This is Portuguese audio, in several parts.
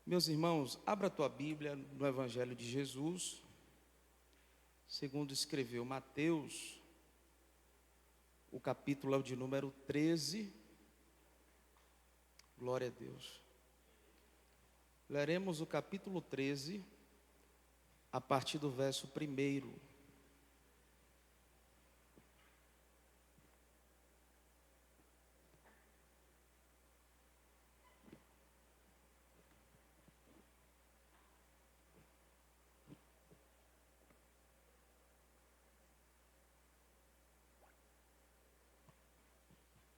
Meus irmãos, abra a tua Bíblia no Evangelho de Jesus, segundo escreveu Mateus, o capítulo é o de número 13. Glória a Deus. Leremos o capítulo 13, a partir do verso 1.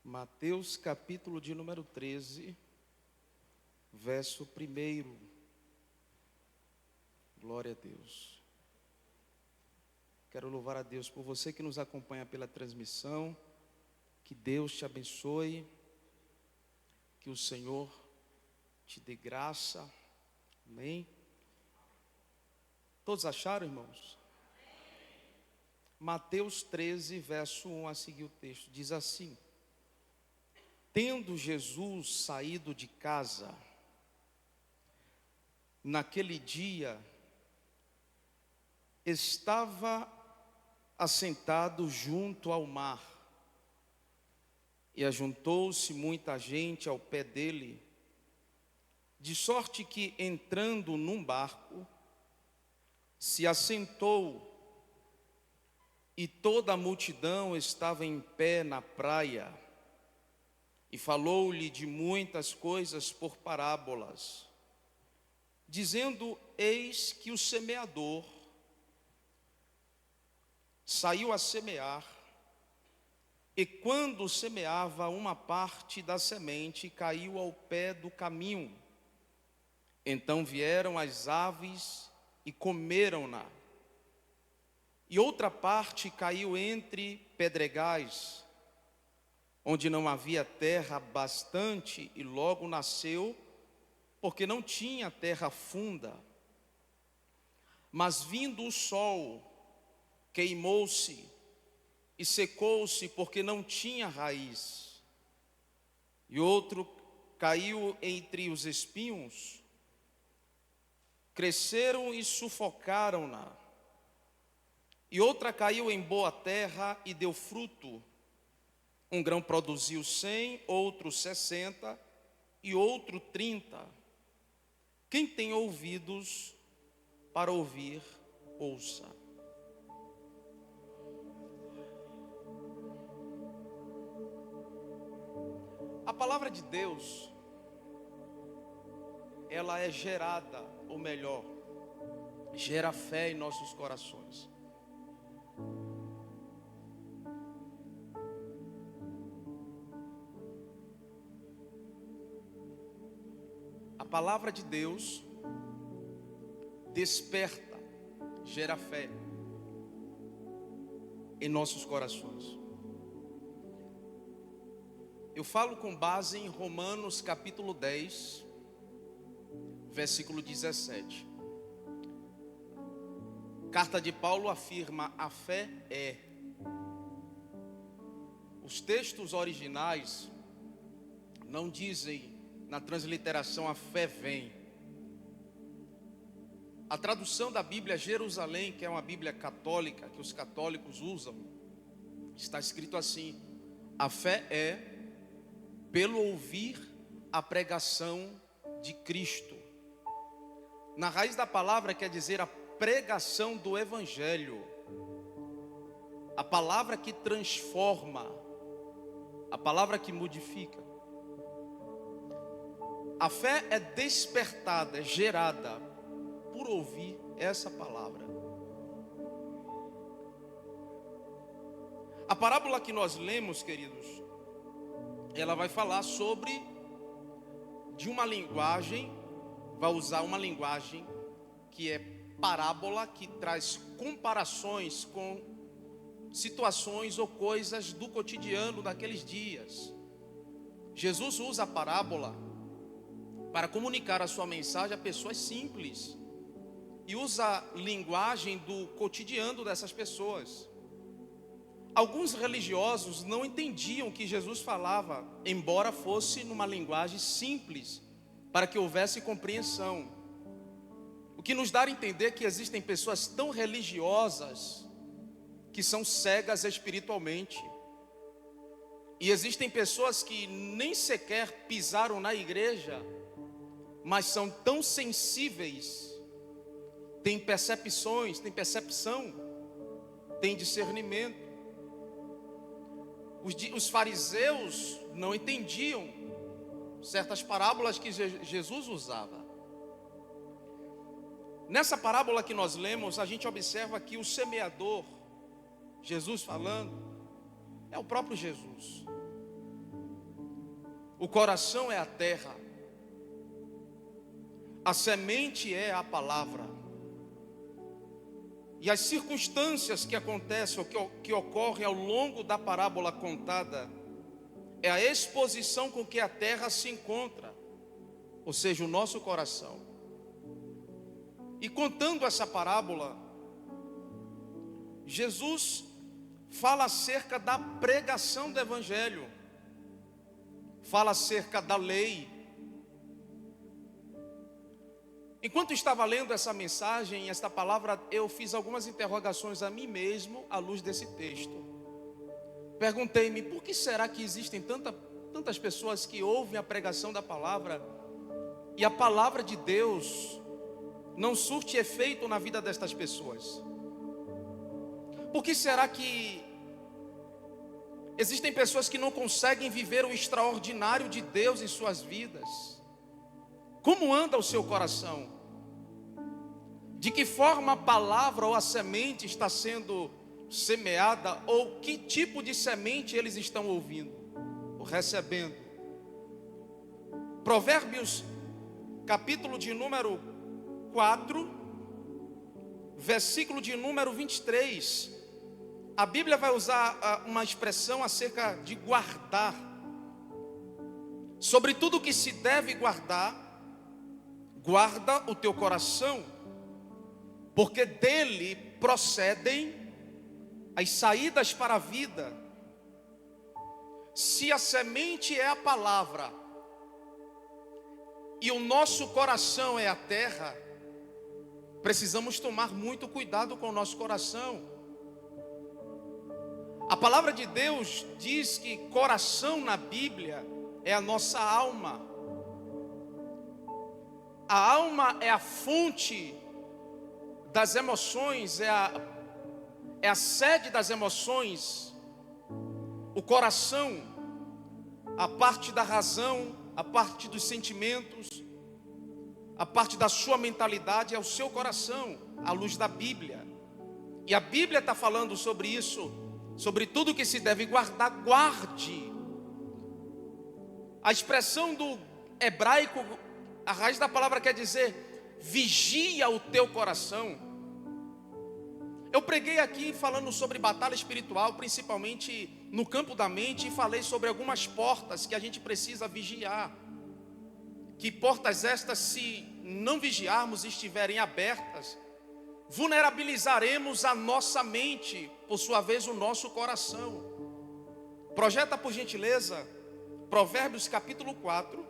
Mateus capítulo de número 13, verso 1. Glória a Deus. Quero louvar a Deus por você que nos acompanha pela transmissão. Que Deus te abençoe. Que o Senhor te dê graça. Amém. Todos acharam, irmãos? Mateus 13, verso 1 a seguir o texto, diz assim: Tendo Jesus saído de casa, naquele dia, estava assentado junto ao mar, e ajuntou-se muita gente ao pé dele, de sorte que, entrando num barco, se assentou, e toda a multidão estava em pé na praia, e falou-lhe de muitas coisas por parábolas, dizendo: Eis que o semeador saiu a semear, e quando semeava, uma parte da semente caiu ao pé do caminho. Então vieram as aves e comeram-na. E outra parte caiu entre pedregais, onde não havia terra bastante, e logo nasceu, porque não tinha terra funda. Mas vindo o sol, queimou-se e secou-se, porque não tinha raiz. E outro caiu entre os espinhos, cresceram e sufocaram-na. E outra caiu em boa terra e deu fruto. Um grão produziu 100, outro 60 e outro 30. Quem tem ouvidos para ouvir, ouça. A palavra de Deus, ela é gerada, ou melhor, gera fé em nossos corações. A palavra de Deus desperta, gera fé em nossos corações. Eu falo com base em Romanos capítulo 10, versículo 17. Carta de Paulo afirma: a fé é. Os textos originais não dizem, na transliteração, a fé vem. A tradução da Bíblia Jerusalém, que é uma Bíblia católica, que os católicos usam, está escrito assim: a fé é pelo ouvir a pregação de Cristo. Na raiz da palavra quer dizer a pregação do Evangelho, a palavra que transforma, a palavra que modifica. A fé é despertada, é gerada por ouvir essa palavra. A parábola que nós lemos, queridos, ela vai falar sobre de uma linguagem, vai usar uma linguagem que é parábola, que traz comparações com situações ou coisas do cotidiano daqueles dias. Jesus usa a parábola para comunicar a sua mensagem a pessoas simples, e usa a linguagem do cotidiano dessas pessoas. Alguns religiosos não entendiam o que Jesus falava, embora fosse numa linguagem simples, para que houvesse compreensão. O que nos dá a entender que existem pessoas tão religiosas que são cegas espiritualmente. E existem pessoas que nem sequer pisaram na igreja, mas são tão sensíveis, têm percepções, têm percepção, têm discernimento. Os fariseus não entendiam certas parábolas que Jesus usava. Nessa parábola que nós lemos, a gente observa que o semeador, Jesus falando, é o próprio Jesus. O coração é a terra, a semente é a palavra. E as circunstâncias que acontecem, que ocorrem ao longo da parábola contada, é a exposição com que a terra se encontra, ou seja, o nosso coração. E contando essa parábola, Jesus fala acerca da pregação do Evangelho, fala acerca da lei. Enquanto estava lendo essa mensagem, esta palavra, eu fiz algumas interrogações a mim mesmo à luz desse texto. Perguntei-me, por que será que existem tantas pessoas que ouvem a pregação da palavra e a palavra de Deus não surte efeito na vida destas pessoas? Por que será que existem pessoas que não conseguem viver o extraordinário de Deus em suas vidas? Como anda o seu coração? De que forma a palavra ou a semente está sendo semeada? Ou que tipo de semente eles estão ouvindo ou recebendo? Provérbios, capítulo de número 4, versículo de número 23. A Bíblia vai usar uma expressão acerca de guardar. Sobre tudo que se deve guardar, guarda o teu coração, porque dele procedem as saídas para a vida. Se a semente é a palavra e o nosso coração é a terra, precisamos tomar muito cuidado com o nosso coração. A palavra de Deus diz que coração na Bíblia é a nossa alma. A alma é a fonte das emoções, é a sede das emoções. O coração, a parte da razão, a parte dos sentimentos, a parte da sua mentalidade é o seu coração, à luz da Bíblia. E a Bíblia está falando sobre isso, sobre tudo que se deve guardar, guarde. A expressão do hebraico, a raiz da palavra quer dizer, vigia o teu coração. Eu preguei aqui falando sobre batalha espiritual, principalmente no campo da mente, e falei sobre algumas portas que a gente precisa vigiar. Que portas estas, se não vigiarmos e estiverem abertas, vulnerabilizaremos a nossa mente, por sua vez o nosso coração. Projeta por gentileza, Provérbios capítulo 4,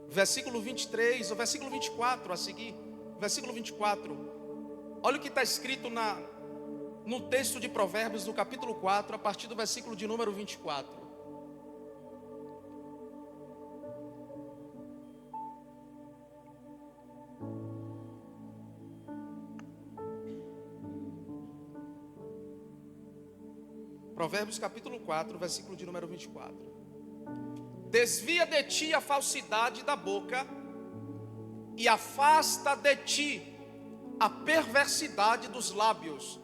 versículo 23, ou versículo 24 a seguir, versículo 24. Olha o que está escrito no texto de Provérbios, no capítulo 4, a partir do versículo de número 24. Provérbios capítulo 4, versículo de número 24. Desvia de ti a falsidade da boca e afasta de ti a perversidade dos lábios.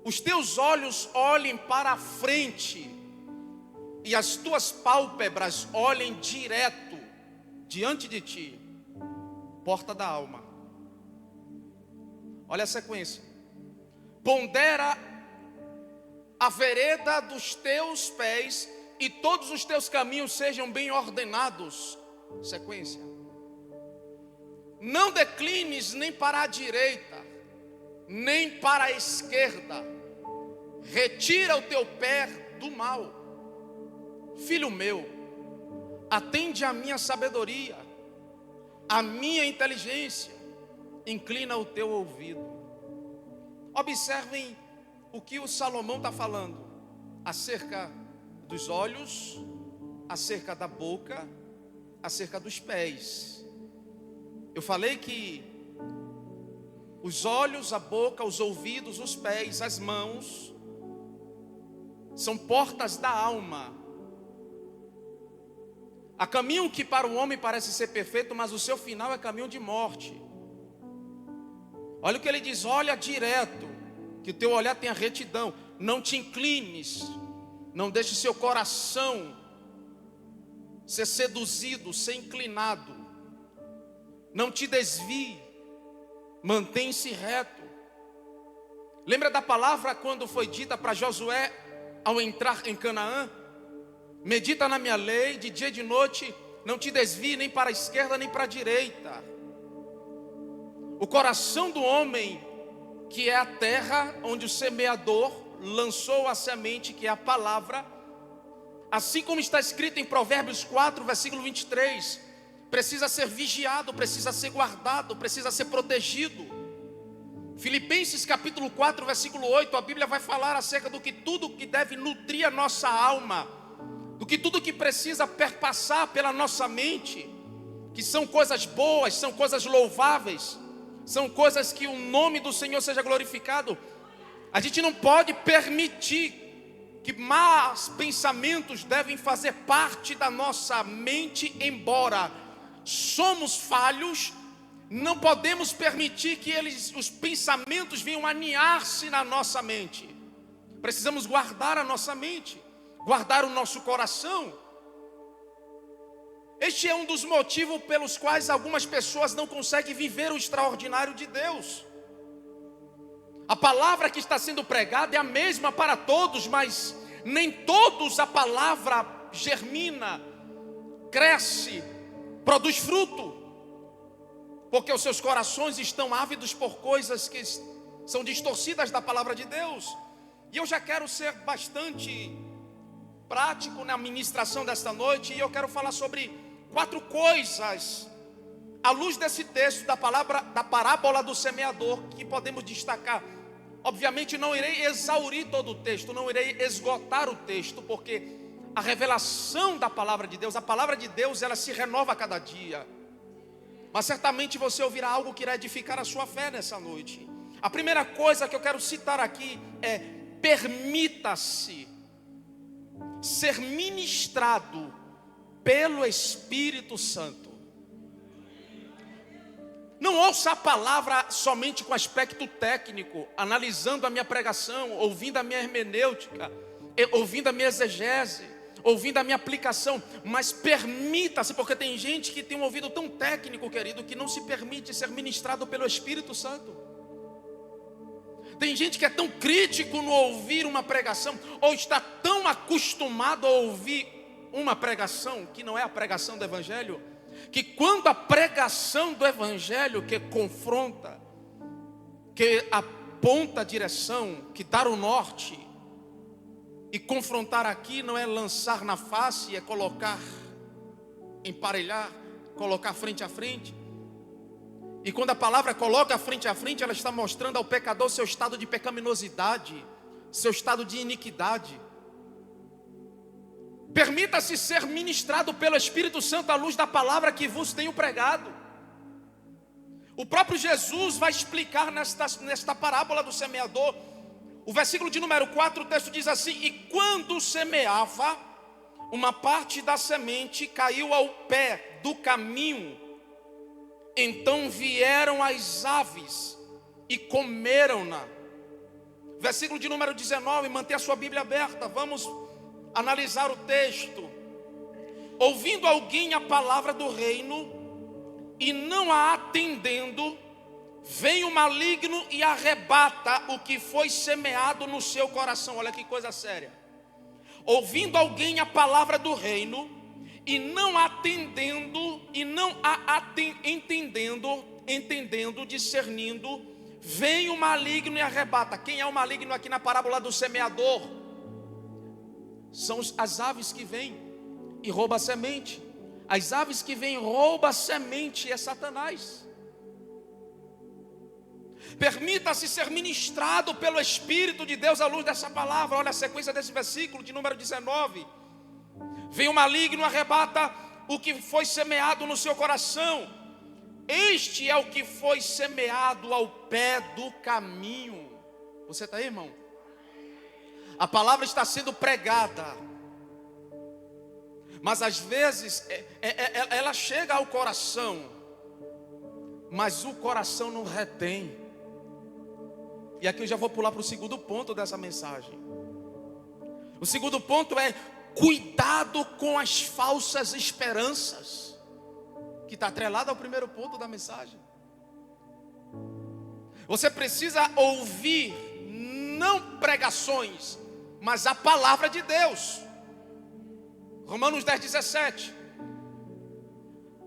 Os teus olhos olhem para a frente e as tuas pálpebras olhem direto diante de ti, porta da alma. Olha a sequência. Pondera a vereda dos teus pés e todos os teus caminhos sejam bem ordenados. Sequência. Não declines nem para a direita, nem para a esquerda. Retira o teu pé do mal. Filho meu, atende à minha sabedoria, à minha inteligência, inclina o teu ouvido. Observem o que o Salomão está falando acerca dos olhos, acerca da boca, acerca dos pés. Eu falei que os olhos, a boca, os ouvidos, os pés, as mãos são portas da alma. Há caminho que para o homem parece ser perfeito, mas o seu final é caminho de morte. Olha o que ele diz: olha direto, que o teu olhar tenha retidão, não te inclines, não deixe seu coração ser seduzido, ser inclinado, não te desvie, mantém-se reto. Lembra da palavra quando foi dita para Josué ao entrar em Canaã? Medita na minha lei, de dia e de noite, não te desvie nem para a esquerda nem para a direita. O coração do homem, que é a terra onde o semeador lançou a semente, que é a palavra, assim como está escrito em Provérbios 4, versículo 23, precisa ser vigiado, precisa ser guardado, precisa ser protegido. Filipenses capítulo 4, versículo 8, a Bíblia vai falar acerca do que tudo que deve nutrir a nossa alma, do que tudo que precisa perpassar pela nossa mente, que são coisas boas, são coisas louváveis, são coisas que o nome do Senhor seja glorificado. A gente não pode permitir que maus pensamentos devem fazer parte da nossa mente, embora somos falhos, não podemos permitir que os pensamentos venham aninhar-se na nossa mente. Precisamos guardar a nossa mente, guardar o nosso coração. Este é um dos motivos pelos quais algumas pessoas não conseguem viver o extraordinário de Deus. A palavra que está sendo pregada é a mesma para todos, mas nem todos a palavra germina, cresce, produz fruto, porque os seus corações estão ávidos por coisas que são distorcidas da palavra de Deus. E eu já quero ser bastante prático na ministração desta noite, e eu quero falar sobre 4 coisas à luz desse texto da parábola do semeador que podemos destacar. Obviamente não irei exaurir todo o texto, não irei esgotar o texto, porque a revelação da palavra de Deus, a palavra de Deus, ela se renova a cada dia. Mas certamente você ouvirá algo que irá edificar a sua fé nessa noite. A primeira coisa que eu quero citar aqui é: permita-se ser ministrado pelo Espírito Santo. Não ouça a palavra somente com aspecto técnico, analisando a minha pregação, ouvindo a minha hermenêutica, ouvindo a minha exegese, ouvindo a minha aplicação, mas permita-se, porque tem gente que tem um ouvido tão técnico, querido, que não se permite ser ministrado pelo Espírito Santo. Tem gente que é tão crítico no ouvir uma pregação, ou está tão acostumado a ouvir uma pregação que não é a pregação do Evangelho, que quando a pregação do Evangelho, que confronta, que aponta a direção, que dá o norte, e confrontar aqui não é lançar na face, é colocar, emparelhar, colocar frente a frente. E quando a palavra coloca frente a frente, ela está mostrando ao pecador seu estado de pecaminosidade, seu estado de iniquidade. Permita-se ser ministrado pelo Espírito Santo à luz da palavra que vos tenho pregado. O próprio Jesus vai explicar nesta parábola do semeador. O versículo de número 4, o texto diz assim: e quando semeava, uma parte da semente caiu ao pé do caminho, então vieram as aves e comeram-na. Versículo de número 19, mantenha a sua Bíblia aberta, vamos analisar o texto. Ouvindo alguém a palavra do reino e não a atendendo, vem o maligno e arrebata o que foi semeado no seu coração. Olha que coisa séria. Ouvindo alguém a palavra do reino e não atendendo, e não a entendendo, discernindo, vem o maligno e arrebata. Quem é o maligno aqui na parábola do semeador? São as aves que vêm e roubam a semente. As aves que vêm roubam a semente, é Satanás. Permita-se ser ministrado pelo Espírito de Deus à luz dessa palavra. Olha a sequência desse versículo de número 19. Vem o maligno, arrebata o que foi semeado no seu coração. Este é o que foi semeado ao pé do caminho. Você está aí, irmão? A palavra está sendo pregada, mas às vezes ela chega ao coração, mas o coração não retém. E aqui eu já vou pular para o segundo ponto dessa mensagem. O segundo ponto é cuidado com as falsas esperanças, que está atrelado ao primeiro ponto da mensagem. Você precisa ouvir não pregações, mas a palavra de Deus. Romanos 10:17.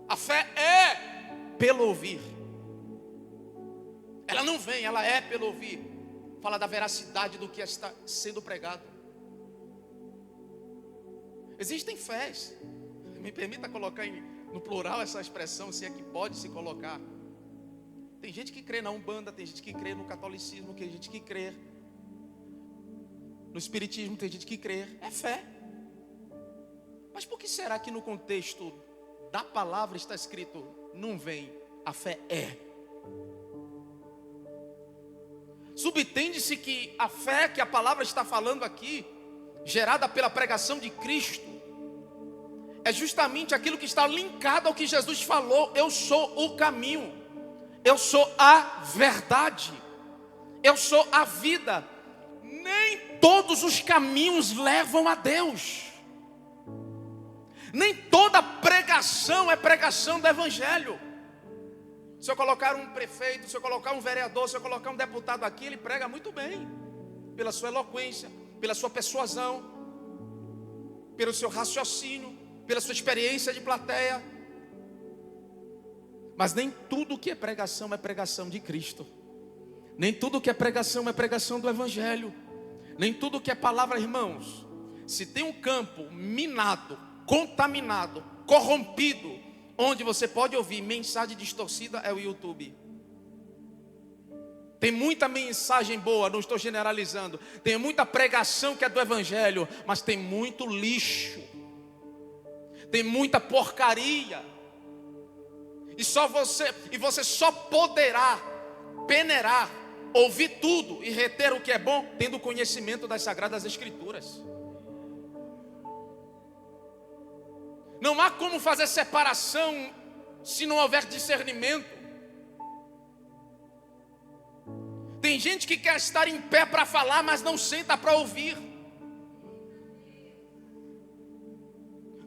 A fé é pelo ouvir. Ela não vem, ela é pelo ouvir. Fala da veracidade do que está sendo pregado. Existem fés. Me permita colocar no plural essa expressão, se é que pode se colocar. Tem gente que crê na Umbanda, tem gente que crê no catolicismo, tem gente que crê no espiritismo, tem gente que crê. É fé. Mas por que será que no contexto da palavra está escrito não vem, a fé é? Subtende-se que a fé que a palavra está falando aqui, gerada pela pregação de Cristo, é justamente aquilo que está linkado ao que Jesus falou: eu sou o caminho, eu sou a verdade, eu sou a vida. Nem todos os caminhos levam a Deus. Nem toda pregação é pregação do Evangelho. Se eu colocar um prefeito, se eu colocar um vereador, se eu colocar um deputado aqui, ele prega muito bem, pela sua eloquência, pela sua persuasão, pelo seu raciocínio, pela sua experiência de plateia. Mas nem tudo que é pregação de Cristo. Nem tudo que é pregação do Evangelho. Nem tudo que é palavra, irmãos. Se tem um campo minado, contaminado, corrompido, onde você pode ouvir mensagem distorcida, é o YouTube. Tem muita mensagem boa, não estou generalizando. Tem muita pregação que é do Evangelho, mas tem muito lixo. Tem muita porcaria. E você só poderá peneirar, ouvir tudo e reter o que é bom, tendo conhecimento das Sagradas Escrituras. Não há como fazer separação se não houver discernimento. Tem gente que quer estar em pé para falar, mas não senta para ouvir.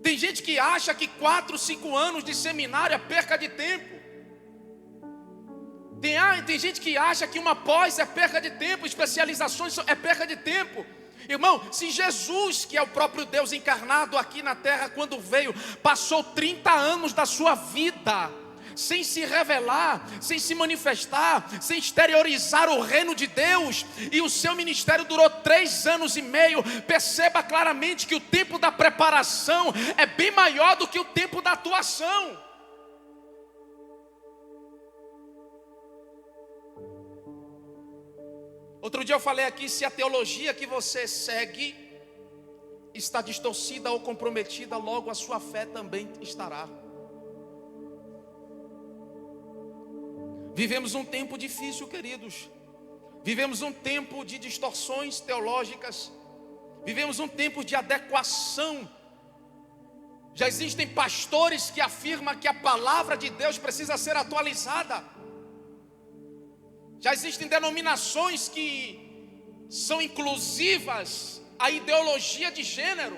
Tem gente que acha que 4, 5 anos de seminário é perca de tempo. Tem gente que acha que uma pós é perca de tempo, especializações é perca de tempo. Irmão, se Jesus, que é o próprio Deus encarnado aqui na terra, quando veio, passou 30 anos da sua vida sem se revelar, sem se manifestar, sem exteriorizar o reino de Deus, e o seu ministério durou 3 anos e meio, perceba claramente que o tempo da preparação é bem maior do que o tempo da atuação. Outro dia eu falei aqui, se a teologia que você segue está distorcida ou comprometida, logo a sua fé também estará. Vivemos um tempo difícil, queridos. Vivemos um tempo de distorções teológicas. Vivemos um tempo de adequação. Já existem pastores que afirmam que a palavra de Deus precisa ser atualizada. Já existem denominações que são inclusivas à ideologia de gênero.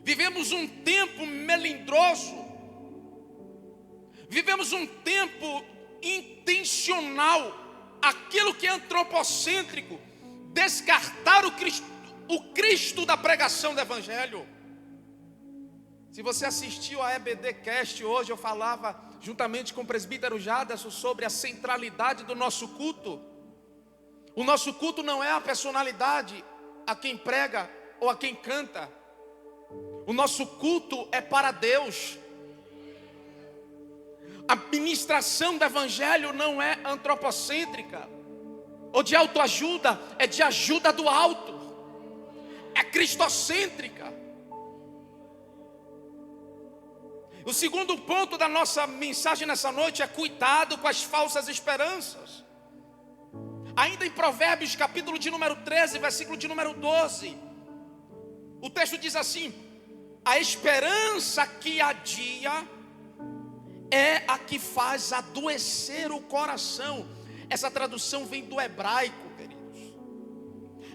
Vivemos um tempo melindroso. Vivemos um tempo intencional, aquilo que é antropocêntrico, descartar o Cristo da pregação do Evangelho. Se você assistiu a EBD Cast hoje, eu falava juntamente com o presbítero Jaderson sobre a centralidade do nosso culto. O nosso culto não é a personalidade, a quem prega ou a quem canta. O nosso culto é para Deus. A ministração do evangelho não é antropocêntrica ou de autoajuda, é de ajuda do alto. É cristocêntrica. O segundo ponto da nossa mensagem nessa noite é cuidado com as falsas esperanças. Ainda em Provérbios, capítulo de número 13, versículo de número 12, o texto diz assim: a esperança que adia é a que faz adoecer o coração. Essa tradução vem do hebraico, queridos.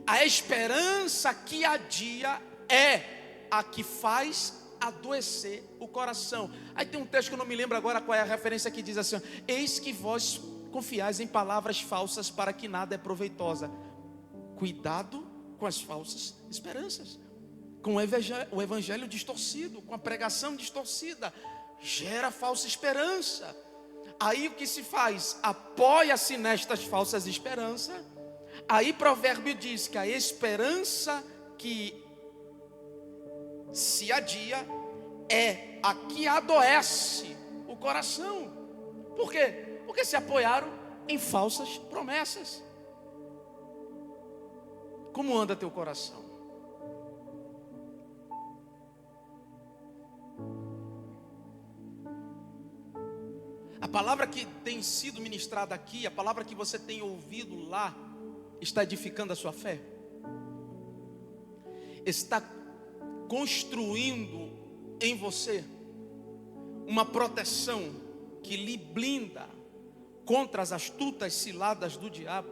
A esperança que adia é a que faz adoecer o coração. Aí tem um texto que eu não me lembro agora qual é a referência, que diz assim: eis que vós confiais em palavras falsas para que nada é proveitosa. Cuidado com as falsas esperanças, com o evangelho distorcido, com a pregação distorcida, gera falsa esperança. Aí o que se faz? Apoia-se nestas falsas esperanças. Aí Provérbio diz que a esperança que se adia é a que adoece o coração. Por quê? Porque se apoiaram em falsas promessas. Como anda teu coração? A palavra que tem sido ministrada aqui, a palavra que você tem ouvido lá, está edificando a sua fé? Está construindo em você uma proteção que lhe blinda contra as astutas ciladas do diabo?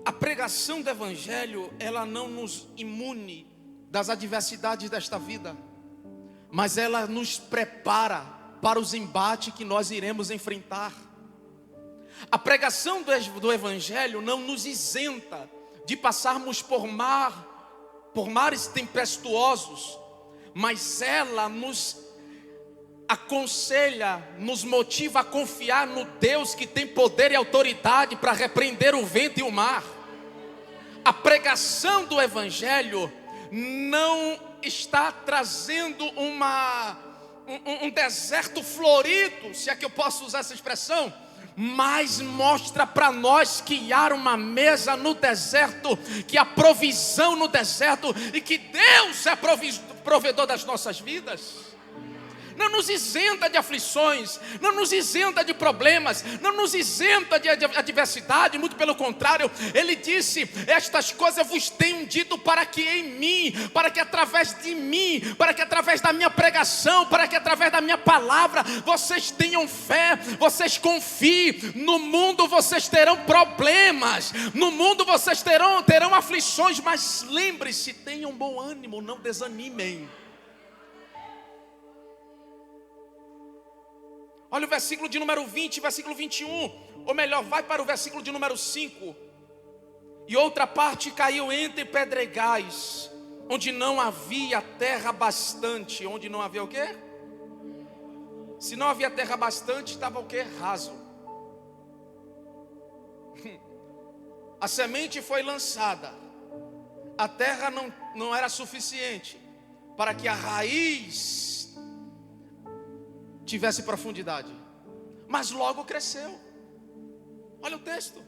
A pregação do evangelho, ela não nos imune das adversidades desta vida, mas ela nos prepara para os embates que nós iremos enfrentar. A pregação do evangelho não nos isenta de passarmos por mares tempestuosos, mas ela nos aconselha, nos motiva a confiar no Deus que tem poder e autoridade para repreender o vento e o mar. A pregação do evangelho não está trazendo um deserto florido, se é que eu posso usar essa expressão, mas mostra para nós que há uma mesa no deserto, que há provisão no deserto e que Deus é provedor das nossas vidas. Não nos isenta de aflições, não nos isenta de problemas, não nos isenta de adversidade, muito pelo contrário, ele disse: estas coisas vos tenho dito para que em mim, para que através de mim, para que através da minha pregação, para que através da minha palavra, vocês tenham fé, vocês confiem. No mundo vocês terão problemas, no mundo vocês terão aflições, mas lembre-se, tenham bom ânimo, não desanimem. Olha o versículo de número 20, versículo 21, ou melhor, vai para o versículo de número 5. E outra parte caiu entre pedregais, onde não havia terra bastante. Onde não havia o quê? Se não havia terra bastante, estava o quê? Raso. A semente foi lançada, a terra não era suficiente para que a raiz tivesse profundidade, mas logo cresceu. Olha o texto.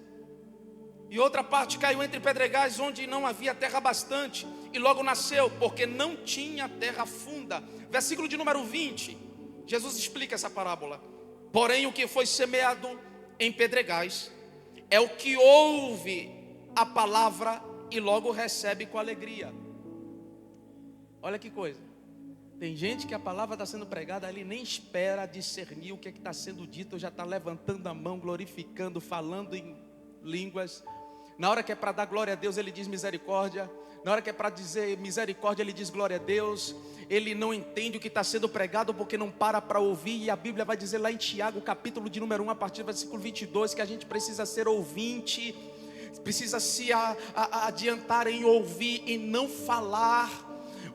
E outra parte caiu entre pedregais, onde não havia terra bastante, e logo nasceu, porque não tinha terra funda. Versículo de número 20, Jesus explica essa parábola. Porém o que foi semeado em pedregais é o que ouve a palavra e logo recebe com alegria. Olha que coisa. Tem gente que a palavra está sendo pregada, ele nem espera discernir o que está sendo dito, já está levantando a mão, glorificando, falando em línguas. Na hora que é para dar glória a Deus, ele diz misericórdia. Na hora que é para dizer misericórdia, ele diz glória a Deus. Ele não entende o que está sendo pregado, porque não para ouvir. E a Bíblia vai dizer lá em Tiago, capítulo de número 1, a partir do versículo 22, que a gente precisa ser ouvinte, precisa se adiantar em ouvir e não falar,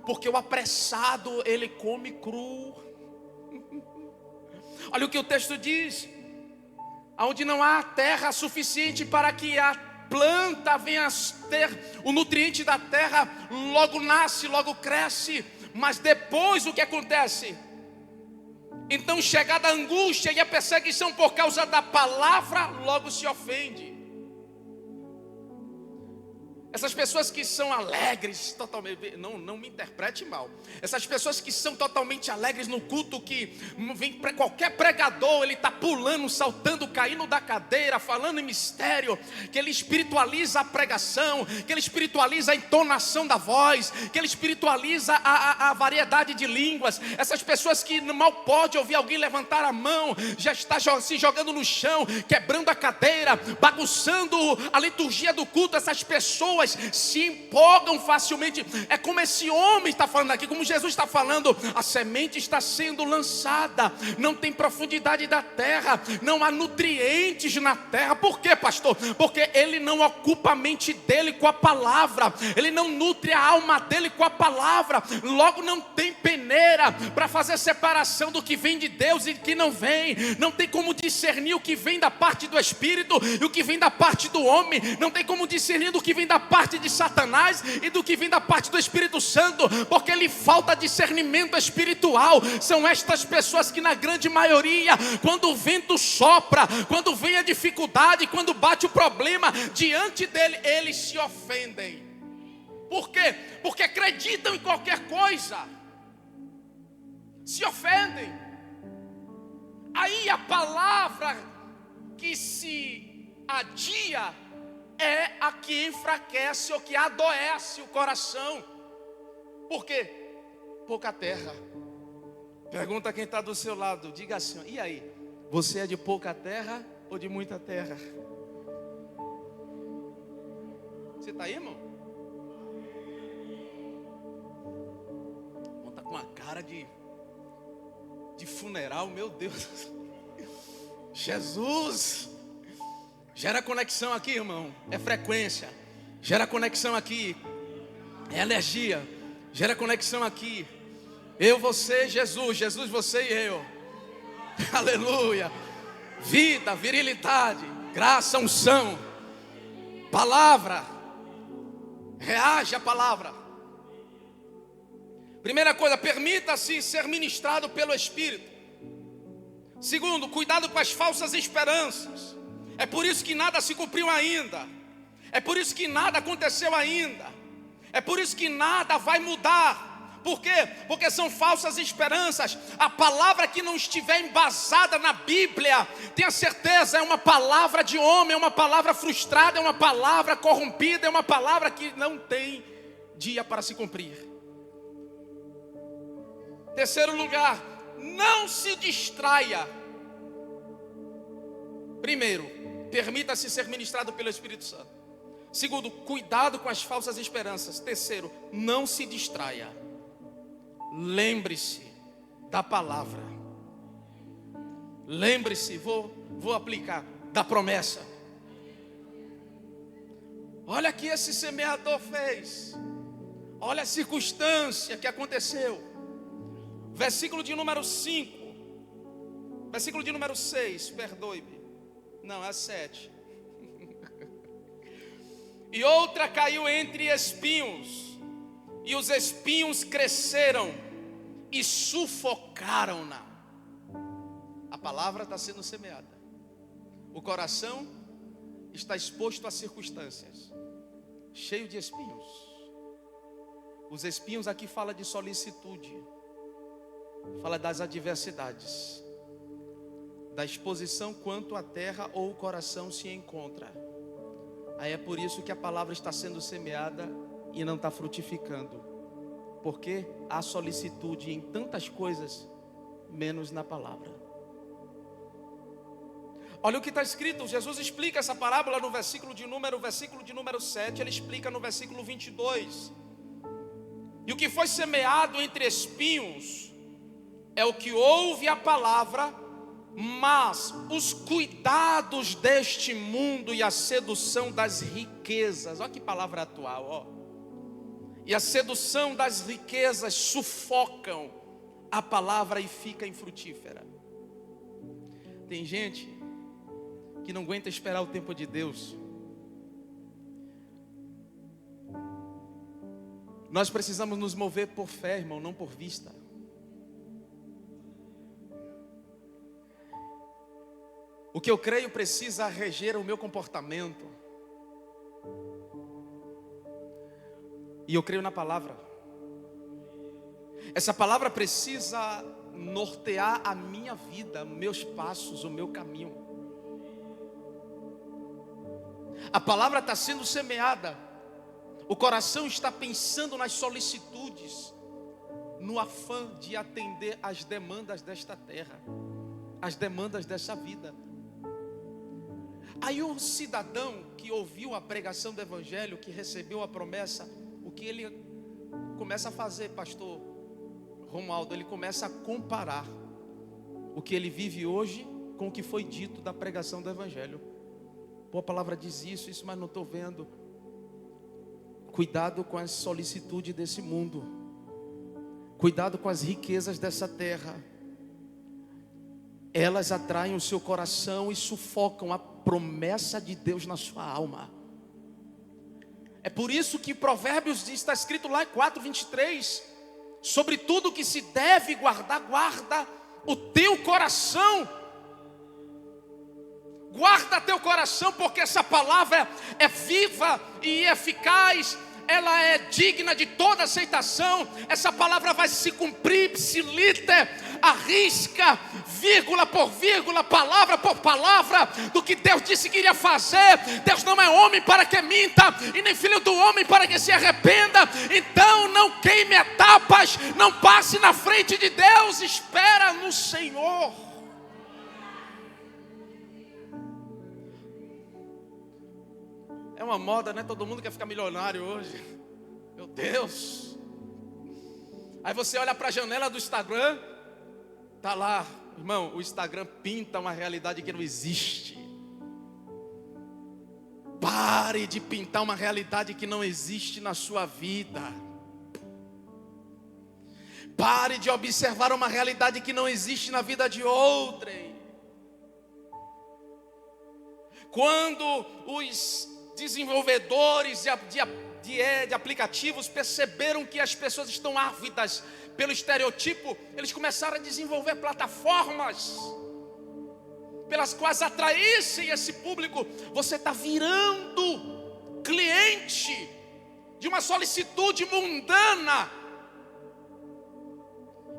porque o apressado, ele come cru. Olha o que o texto diz: onde não há terra suficiente para que a planta venha a ter o nutriente da terra, logo nasce, logo cresce. Mas depois o que acontece? Então, chegada a angústia e a perseguição por causa da palavra, logo se ofende. Essas pessoas que são alegres, totalmente, não me interprete mal. Essas pessoas que são totalmente alegres no culto, que vem para qualquer pregador, ele está pulando, saltando, caindo da cadeira, falando em mistério, que ele espiritualiza a pregação, que ele espiritualiza a entonação da voz, que ele espiritualiza a variedade de línguas. Essas pessoas que mal pode ouvir alguém levantar a mão, já está se jogando no chão, quebrando a cadeira, bagunçando a liturgia do culto. Essas pessoas se empolgam facilmente. É como esse homem está falando aqui, como Jesus está falando: a semente está sendo lançada, não tem profundidade da terra, não há nutrientes na terra. Por quê, pastor? Porque ele não ocupa a mente dele com a palavra, ele não nutre a alma dele com a palavra, logo não tem peneira para fazer separação do que vem de Deus e do que não vem. Não tem como discernir o que vem da parte do Espírito e o que vem da parte do homem. Não tem como discernir do que vem da parte de Satanás e do que vem da parte do Espírito Santo, porque lhe falta discernimento espiritual. São estas pessoas que, na grande maioria, quando o vento sopra, quando vem a dificuldade, quando bate o problema diante dele, eles se ofendem. Por quê? Porque acreditam em qualquer coisa, se ofendem. Aí a palavra que se adia é a que enfraquece ou que adoece o coração. Por quê? Pouca terra. Pergunta quem está do seu lado, diga assim: e aí, você é de pouca terra ou de muita terra? Você está aí, irmão? Está com uma cara de funeral, meu Deus. Jesus! Gera conexão aqui, irmão, é frequência. Gera conexão aqui, é energia. Gera conexão aqui. Eu, você, Jesus. Jesus, você e eu. Aleluia. Vida, virilidade, graça, unção. Palavra. Reage à palavra. Primeira coisa, permita-se ser ministrado pelo Espírito. Segundo, cuidado com as falsas esperanças. É por isso que nada se cumpriu ainda. É por isso que nada aconteceu ainda. É por isso que nada vai mudar. Por quê? Porque são falsas esperanças. A palavra que não estiver embasada na Bíblia, tenha certeza, é uma palavra de homem, é uma palavra frustrada, é uma palavra corrompida, é uma palavra que não tem dia para se cumprir. Terceiro lugar, não se distraia. Primeiro, permita-se ser ministrado pelo Espírito Santo. Segundo, cuidado com as falsas esperanças. Terceiro, não se distraia. Lembre-se da palavra. Lembre-se, vou aplicar, da promessa. Olha o que esse semeador fez. Olha a circunstância que aconteceu. Versículo de número 5. Versículo de número 6, perdoe-me. Não, é 7. E outra caiu entre espinhos, e os espinhos cresceram e sufocaram-na. A palavra está sendo semeada. O coração está exposto a circunstâncias, cheio de espinhos. Os espinhos aqui fala de solicitude, fala das adversidades, da exposição quanto a terra ou o coração se encontra. Aí é por isso que a palavra está sendo semeada e não está frutificando, porque há solicitude em tantas coisas, menos na palavra. Olha o que está escrito. Jesus explica essa parábola no versículo de número 7. Ele explica no versículo 22. E o que foi semeado entre espinhos é o que ouve a palavra, mas os cuidados deste mundo e a sedução das riquezas, olha que palavra atual, ó. E a sedução das riquezas sufocam a palavra e fica infrutífera. Tem gente que não aguenta esperar o tempo de Deus, Nós precisamos nos mover por fé, irmão, não por vista. O que eu creio precisa reger o meu comportamento. E eu creio na palavra. Essa palavra precisa nortear a minha vida, meus passos, o meu caminho. A palavra está sendo semeada. O coração está pensando nas solicitudes, no afã de atender às demandas desta terra, às demandas dessa vida. Aí o cidadão que ouviu a pregação do evangelho, que recebeu a promessa, o que ele começa a fazer, pastor Romualdo? Ele começa a comparar o que ele vive hoje com o que foi dito da pregação do evangelho. Pô, a palavra diz isso, mas não estou vendo. Cuidado com as solicitudes desse mundo. Cuidado com as riquezas dessa terra. Elas atraem o seu coração e sufocam a promessa de Deus na sua alma. É por isso que Provérbios diz, está escrito lá em 4:23, sobre tudo que se deve guardar, guarda o teu coração. Guarda teu coração, porque essa palavra é viva e eficaz. Ela é digna de toda aceitação. Essa palavra vai se cumprir, ipsiliter, arrisca, vírgula por vírgula, palavra por palavra, do que Deus disse que iria fazer. Deus não é homem para que minta, e nem filho do homem para que se arrependa. Então não queime etapas, não passe na frente de Deus, espera no Senhor. É uma moda, né? Todo mundo quer ficar milionário hoje. Meu Deus. Aí você olha para a janela do Instagram, tá lá, irmão, o Instagram pinta uma realidade que não existe. Pare de pintar uma realidade que não existe na sua vida. Pare de observar uma realidade que não existe na vida de outrem. Quando os desenvolvedores de aplicativos perceberam que as pessoas estão ávidas pelo estereotipo, eles começaram a desenvolver plataformas pelas quais atraíssem esse público. Você está virando cliente de uma solicitude mundana,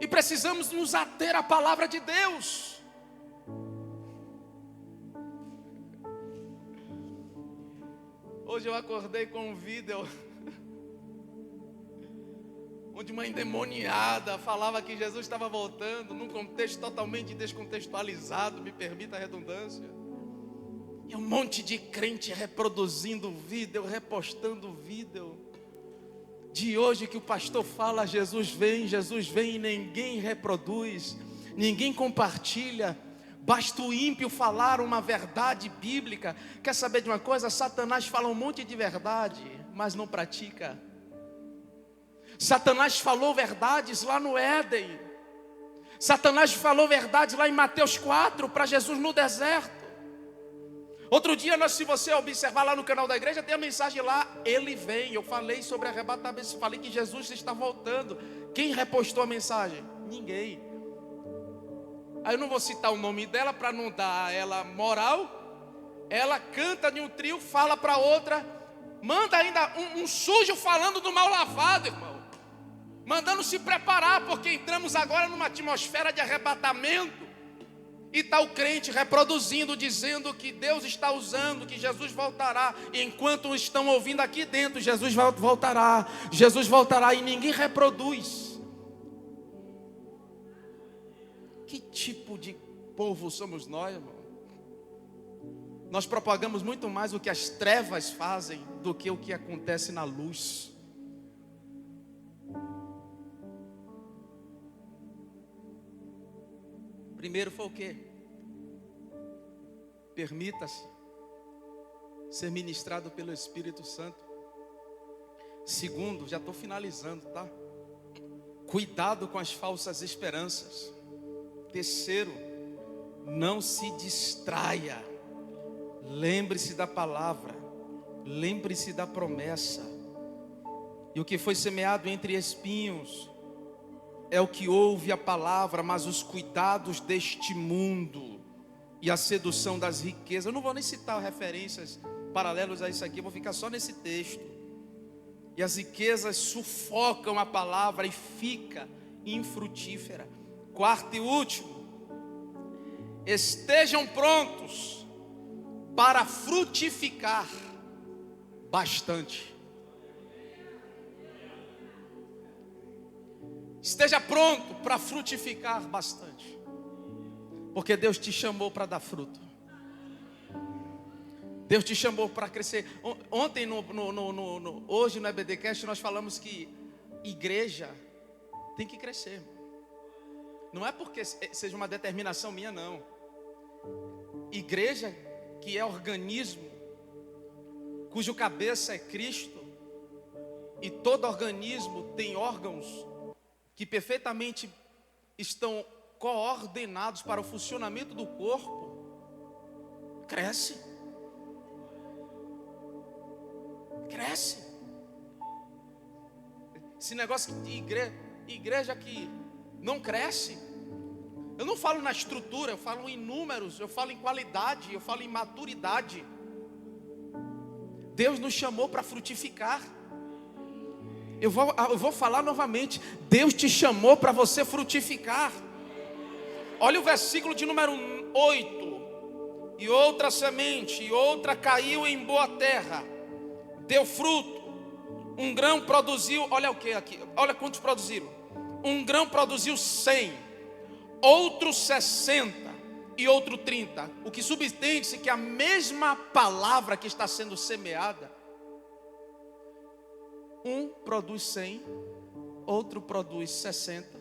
e precisamos nos ater à palavra de Deus. Hoje eu acordei com um vídeo onde uma endemoniada falava que Jesus estava voltando, num contexto totalmente descontextualizado, me permita a redundância. E um monte de crente reproduzindo o vídeo, repostando o vídeo. De hoje que o pastor fala, Jesus vem e ninguém reproduz, ninguém compartilha. Basta o ímpio falar uma verdade bíblica. Quer saber de uma coisa? Satanás fala um monte de verdade, mas não pratica. Satanás falou verdades lá no Éden. Satanás falou verdades lá em Mateus 4 para Jesus no deserto. Outro dia, se você observar lá no canal da igreja, tem a mensagem lá, ele vem. Eu falei sobre arrebatamento, falei que Jesus está voltando. Quem repostou a mensagem? Ninguém. Aí eu não vou citar o nome dela para não dar a ela moral. Ela canta de um trio, fala para outra, manda ainda um sujo falando do mal lavado, irmão. Mandando se preparar, porque entramos agora numa atmosfera de arrebatamento. E está o crente reproduzindo, dizendo que Deus está usando, que Jesus voltará. E enquanto estão ouvindo aqui dentro, Jesus voltará, e ninguém reproduz. Que tipo de povo somos nós, irmão? Nós propagamos muito mais o que as trevas fazem do que o que acontece na luz. Primeiro foi o quê? Permita-se ser ministrado pelo Espírito Santo. Segundo, já estou finalizando, tá? Cuidado com as falsas esperanças. Terceiro, não se distraia. Lembre-se da palavra. Lembre-se da promessa. E o que foi semeado entre espinhos é o que ouve a palavra, mas os cuidados deste mundo e a sedução das riquezas. Eu não vou nem citar referências paralelas a isso aqui, eu vou ficar só nesse texto. E as riquezas sufocam a palavra e fica infrutífera. Quarto e último, estejam prontos para frutificar bastante. Esteja pronto para frutificar bastante, porque Deus te chamou para dar fruto. Deus te chamou para crescer. Ontem, hoje no EBDcast, nós falamos que igreja tem que crescer. Não é porque seja uma determinação minha, não. Igreja, que é organismo, cujo cabeça é Cristo, e todo organismo tem órgãos que perfeitamente estão coordenados para o funcionamento do corpo, cresce. Cresce. Esse negócio de igreja que não cresce, eu não falo na estrutura, eu falo em números, eu falo em qualidade, eu falo em maturidade. Deus nos chamou para frutificar. Eu vou falar novamente. Deus te chamou para você frutificar. Olha o versículo de número 8. E outra semente, e outra caiu em boa terra, deu fruto. Um grão produziu, olha o que aqui, olha quantos produziram. Um grão produziu 100, outro 60 e outro 30. O que subentende-se que a mesma palavra que está sendo semeada, um produz 100, outro produz 60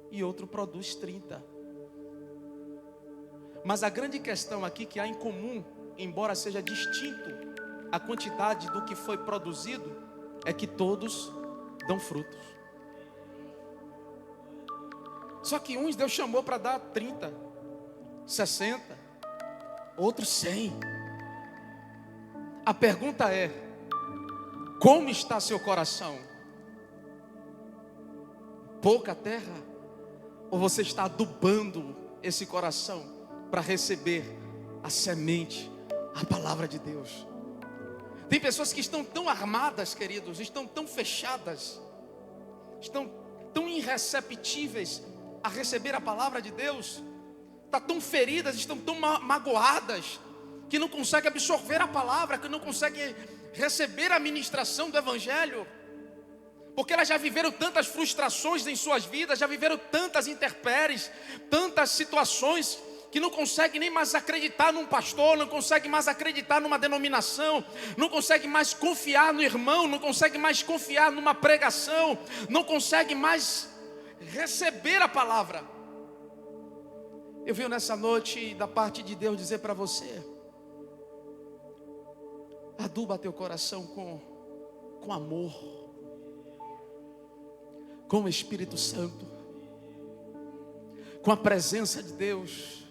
e outro produz 30. Mas a grande questão aqui que há em comum, embora seja distinto a quantidade do que foi produzido, é que todos dão frutos. Só que uns Deus chamou para dar 30, 60, outros 100. A pergunta é: como está seu coração? Pouca terra? Ou você está adubando esse coração para receber a semente, a palavra de Deus? Tem pessoas que estão tão armadas, queridos, estão tão fechadas, estão tão irreceptíveis a receber a palavra de Deus, estão tão feridas, estão tão magoadas, que não conseguem absorver a palavra, que não conseguem receber a ministração do Evangelho, porque elas já viveram tantas frustrações em suas vidas, já viveram tantas intempéries, tantas situações, que não consegue nem mais acreditar num pastor, não consegue mais acreditar numa denominação, não consegue mais confiar no irmão, não consegue mais confiar numa pregação, não consegue mais receber a palavra. Eu vi nessa noite da parte de Deus dizer para você: aduba teu coração com amor, com o Espírito Santo, com a presença de Deus.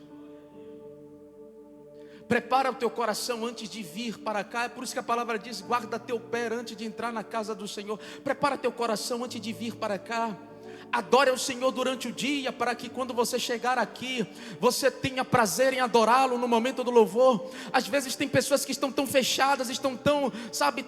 Prepara o teu coração antes de vir para cá. É por isso que a palavra diz: guarda teu pé antes de entrar na casa do Senhor. Prepara teu coração antes de vir para cá. Adore ao Senhor durante o dia, para que quando você chegar aqui, você tenha prazer em adorá-lo no momento do louvor. Às vezes tem pessoas que estão tão fechadas, estão tão,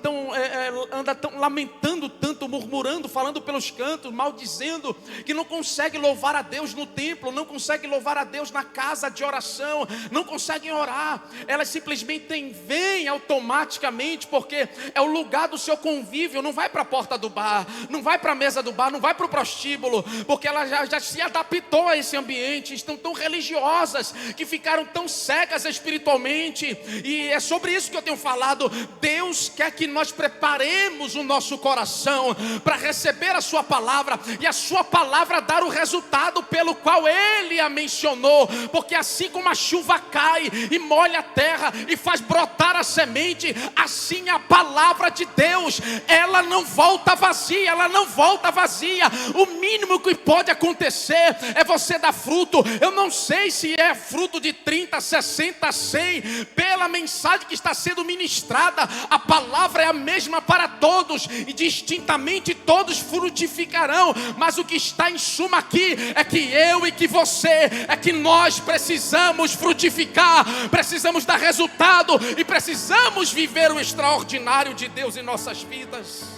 tão lamentando tanto, murmurando, falando pelos cantos, maldizendo, que não consegue louvar a Deus no templo, não consegue louvar a Deus na casa de oração, não conseguem orar. Elas simplesmente vêm automaticamente, porque é o lugar do seu convívio. Não vai para a porta do bar, não vai para a mesa do bar, não vai para o prostíbulo, porque ela já se adaptou a esse ambiente. Estão tão religiosas que ficaram tão cegas espiritualmente. E é sobre isso que eu tenho falado. Deus quer que nós preparemos o nosso coração para receber a sua palavra, e a sua palavra dar o resultado pelo qual Ele a mencionou. Porque assim como a chuva cai e molha a terra e faz brotar a semente, assim a palavra de Deus, ela não volta vazia, ela não volta vazia. O mínimo que pode acontecer é você dar fruto. Eu não sei se é fruto de 30, 60, 100. Pela mensagem que está sendo ministrada, a palavra é a mesma para todos, e distintamente todos frutificarão. Mas o que está em suma aqui é que eu e que você, é que nós precisamos frutificar, precisamos dar resultado e precisamos viver o extraordinário de Deus em nossas vidas.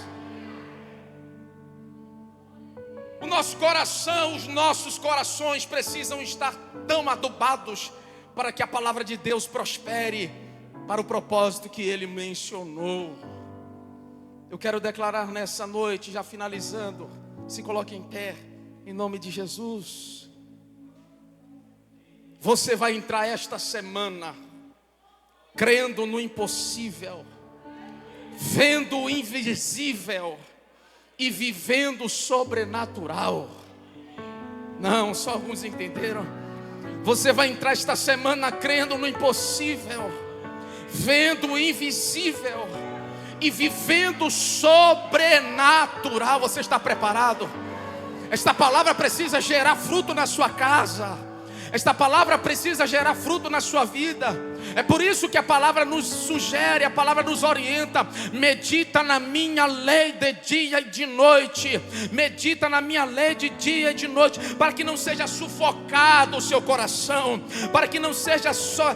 O nosso coração, os nossos corações precisam estar tão adubados para que a palavra de Deus prospere para o propósito que Ele mencionou. Eu quero declarar nessa noite, já finalizando, se coloque em pé, em nome de Jesus. Você vai entrar esta semana crendo no impossível, vendo o invisível e vivendo o sobrenatural. Não, só alguns entenderam. Você vai entrar esta semana crendo no impossível, vendo o invisível e vivendo o sobrenatural. Você está preparado? Esta palavra precisa gerar fruto na sua casa. Esta palavra precisa gerar fruto na sua vida. É por isso que a palavra nos sugere, a palavra nos orienta. Medita na minha lei de dia e de noite. Medita na minha lei de dia e de noite, para que não seja sufocado o seu coração, para que não seja só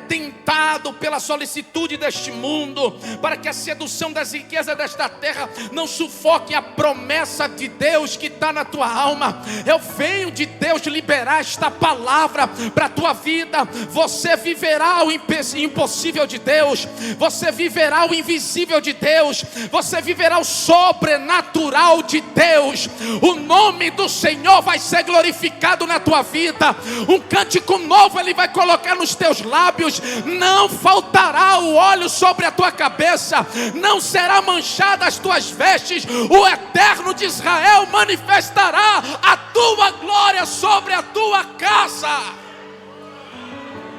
tentado pela solicitude deste mundo, para que a sedução das riquezas desta terra não sufoque a promessa de Deus que está na tua alma. Eu venho de Deus liberar esta palavra para a tua vida. Você viverá o impossível de Deus, você viverá o invisível de Deus, você viverá o sobrenatural de Deus. O nome do Senhor vai ser glorificado na tua vida. Um cântico novo Ele vai colocar nos teus lábios. Não faltará o óleo sobre a tua cabeça, não será manchada as tuas vestes. O Eterno de Israel manifestará a tua glória sobre a tua casa.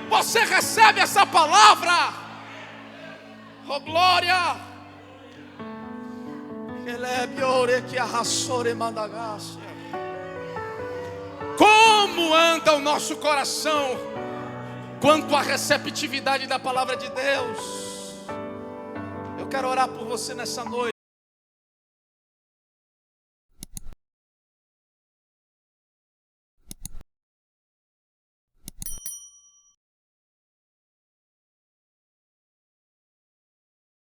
Você recebe essa palavra? Oh glória! Como anda o nosso coração quanto à receptividade da palavra de Deus? Eu quero orar por você nessa noite.